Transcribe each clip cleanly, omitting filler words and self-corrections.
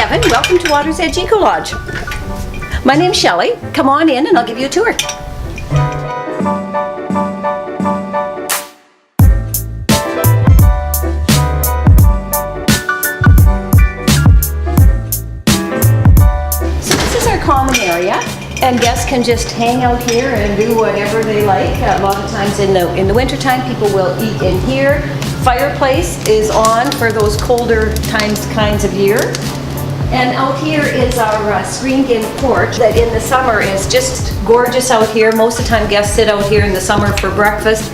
Kevin. Welcome to Water's Edge Eco Lodge. My name's Shelley. Come on in and I'll give you a tour. So this is our common area, and guests can just hang out here and do whatever they like. A lot of times in the winter time, people will eat in here. Fireplace is on for those colder kinds of year. And out here is our screened-in porch that in the summer is just gorgeous out here. Most of the time guests sit out here in the summer for breakfast.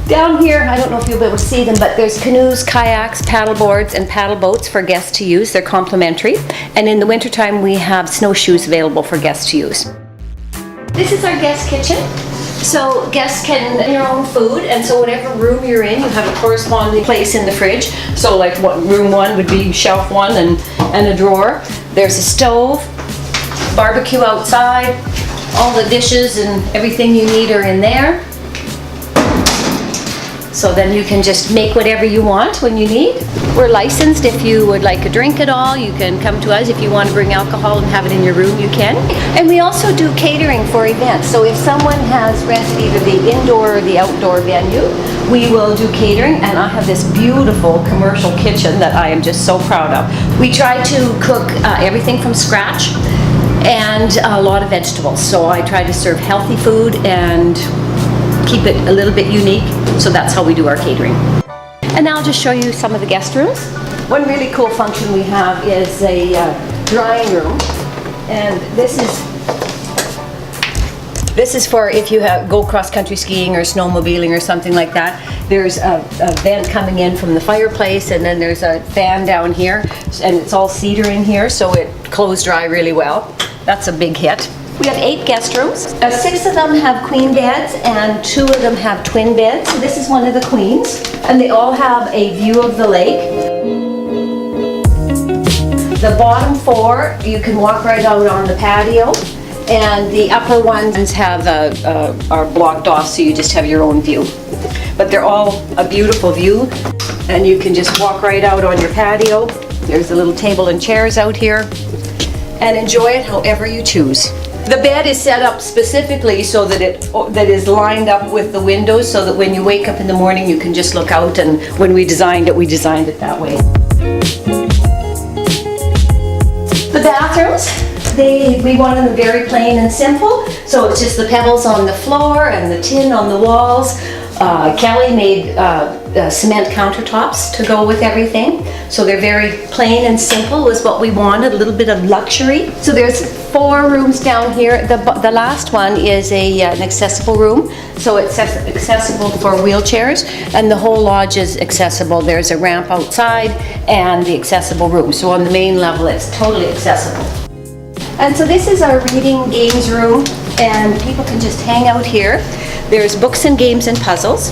Down here, I don't know if you'll be able to see them, but there's canoes, kayaks, paddle boards, and paddle boats for guests to use. They're complimentary. And in the wintertime, we have snowshoes available for guests to use. This is our guest kitchen. So guests can make their own food, and so whatever room you're in, you have a corresponding place in the fridge. So like room 1 would be shelf 1 and a drawer. There's a stove, barbecue outside, all the dishes and everything you need are in there. So then you can just make whatever you want when you need. We're licensed. If you would like a drink at all, you can come to us. If you want to bring alcohol and have it in your room, you can. And we also do catering for events. So if someone has rented either the indoor or the outdoor venue, we will do catering. And I have this beautiful commercial kitchen that I am just so proud of. We try to cook everything from scratch and a lot of vegetables. So I try to serve healthy food and keep it a little bit unique, so that's how we do our catering. And now I'll just show you some of the guest rooms. One really cool function we have is a drying room, and this is for if you go cross-country skiing or snowmobiling or something like that. There's a vent coming in from the fireplace, and then there's a fan down here, and it's all cedar in here, so it clothes dry really well. That's a big hit. We have 8 guest rooms. 6 of them have queen beds and 2 of them have twin beds. So this is one of the queens, and they all have a view of the lake. The bottom 4, you can walk right out on the patio, and the upper ones are blocked off, so you just have your own view. But they're all a beautiful view, and you can just walk right out on your patio. There's a little table and chairs out here, and enjoy it however you choose. The bed is set up specifically so that that is lined up with the windows, so that when you wake up in the morning you can just look out, and when we designed it that way. The bathrooms, we wanted them very plain and simple, so it's just the pebbles on the floor and the tin on the walls. Kelly made cement countertops to go with everything. So they're very plain and simple was what we wanted, a little bit of luxury. So there's 4 rooms down here. The last one is an accessible room. So it's accessible for wheelchairs, and the whole lodge is accessible. There's a ramp outside and the accessible room. So on the main level, it's totally accessible. And so this is our reading games room, and people can just hang out here. There's books and games and puzzles.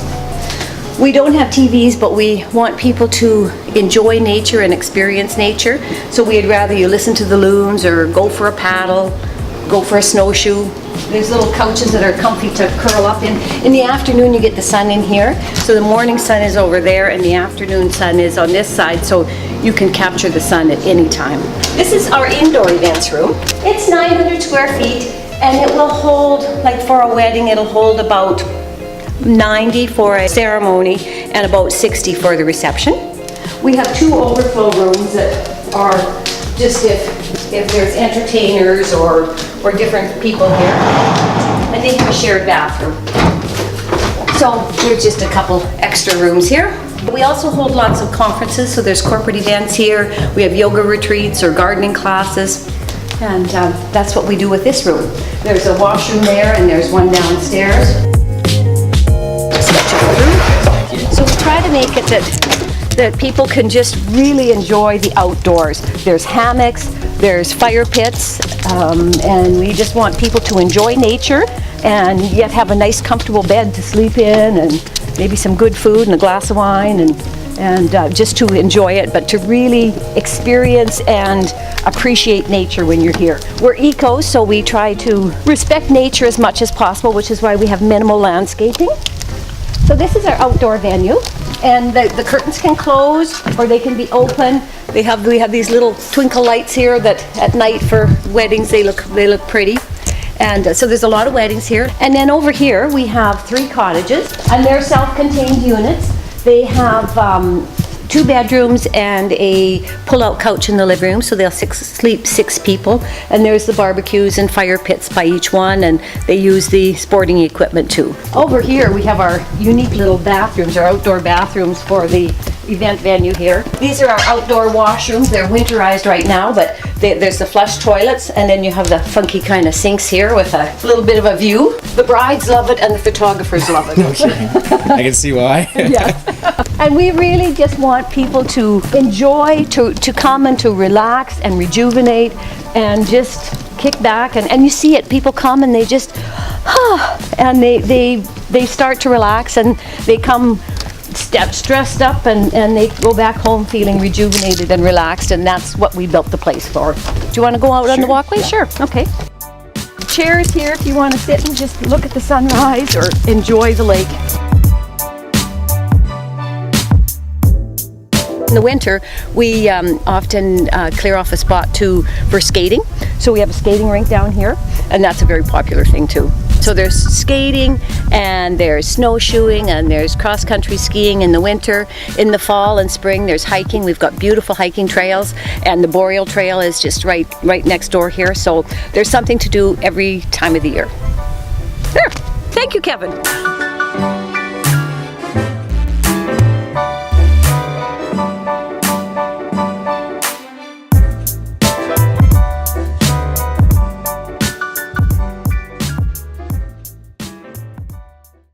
We don't have TVs, but we want people to enjoy nature and experience nature. So we'd rather you listen to the loons or go for a paddle, go for a snowshoe. There's little couches that are comfy to curl up in. In the afternoon, you get the sun in here. So the morning sun is over there, and the afternoon sun is on this side, so you can capture the sun at any time. This is our indoor events room. It's 900 square feet, and it will hold, like for a wedding, it'll hold about 90 for a ceremony and about 60 for the reception. We have 2 overflow rooms that are just if there's entertainers or different people here, and they have a shared bathroom. So there's just a couple extra rooms here. We also hold lots of conferences, so there's corporate events here. We have yoga retreats or gardening classes, and that's what we do with this room. There's a washroom there, and there's one downstairs. So we try to make it that people can just really enjoy the outdoors. There's hammocks, there's fire pits, and we just want people to enjoy nature and yet have a nice comfortable bed to sleep in, and maybe some good food and a glass of wine, and just to enjoy it, but to really experience and appreciate nature when you're here. We're eco, so we try to respect nature as much as possible, which is why we have minimal landscaping. So this is our outdoor venue. And the curtains can close or they can be open. We have these little twinkle lights here that at night for weddings they look pretty. And so there's a lot of weddings here. And then over here we have 3 cottages, and they're self-contained units. They have 2 bedrooms and a pull-out couch in the living room, so they'll sleep 6 people. And there's the barbecues and fire pits by each one, and they use the sporting equipment too. Over here we have our unique little bathrooms, our outdoor bathrooms for the event venue here. These are our outdoor washrooms. They're winterized right now, but there's the flush toilets, and then you have the funky kind of sinks here with a little bit of a view. The brides love it and the photographers love it. Okay. I can see why. Yeah. And we really just want people to enjoy, to come and to relax and rejuvenate and just kick back. And you see it, people come and they just, and they start to relax, and they come stressed up, and they go back home feeling rejuvenated and relaxed, and that's what we built the place for. Do you want to go out on the walkway? Yeah. Sure. Okay. Chairs here if you want to sit and just look at the sunrise or enjoy the lake. In the winter, we often clear off a spot for skating. So we have a skating rink down here, and that's a very popular thing too. So there's skating, and there's snowshoeing, and there's cross-country skiing in the winter. In the fall and spring, there's hiking. We've got beautiful hiking trails, and the Boreal Trail is just right next door here. So there's something to do every time of the year. There. Thank you, Kevin.